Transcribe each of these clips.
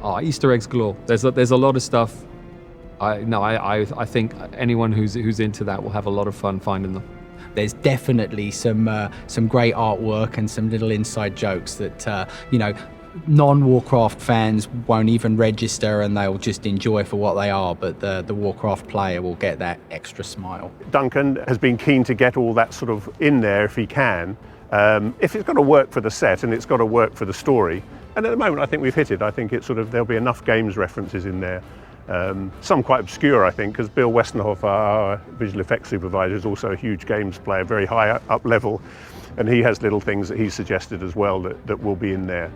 Oh, Easter eggs galore. There's a lot of stuff. I think anyone who's into that will have a lot of fun finding them. There's definitely some great artwork and some little inside jokes that non-Warcraft fans won't even register, and they'll just enjoy for what they are, but the Warcraft player will get that extra smile. Duncan has been keen to get all that sort of in there if he can. If it's got to work for the set and it's got to work for the story, and at the moment I think we've hit it. I think it's there'll be enough games references in there. Some quite obscure, I think, because Bill Westenhoff, our visual effects supervisor, is also a huge games player, very high up level, and he has little things that he's suggested as well that will be in there.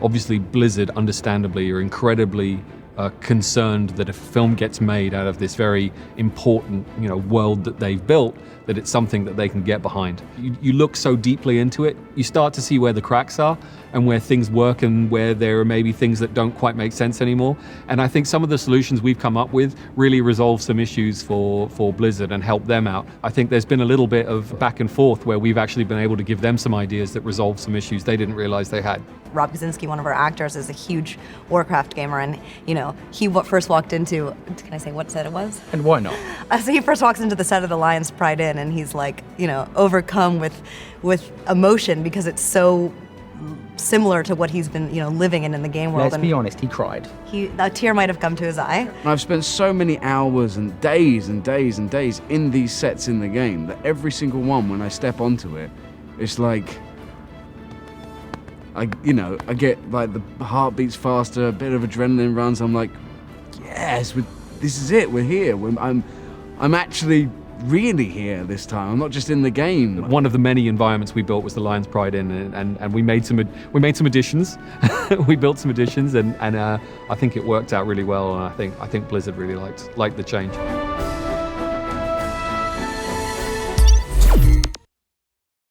Obviously, Blizzard, understandably, are incredibly concerned that if a film gets made out of this very important, world that they've built, that it's something that they can get behind. You look so deeply into it, you start to see where the cracks are and where things work and where there are maybe things that don't quite make sense anymore. And I think some of the solutions we've come up with really resolve some issues for Blizzard and help them out. I think there's been a little bit of back and forth where we've actually been able to give them some ideas that resolve some issues they didn't realize they had. Rob Kaczynski, one of our actors, is a huge Warcraft gamer, and he first walked into, can I say what set it was? And why not? So he first walks into the set of the Lion's Pride Inn, and he's like, overcome with emotion because it's so similar to what he's been, living in the game world. Let's be honest, he cried. A tear might have come to his eye. I've spent so many hours and days and days and days in these sets in the game that every single one, when I step onto it, it's like, I get like the heart beats faster, a bit of adrenaline runs. I'm like, yes, this is it. We're here. I'm actually really here this time. I'm not just in the game. One of the many environments we built was the Lion's Pride Inn, and we made some additions. We built some additions, and I think it worked out really well. And I think Blizzard really liked the change.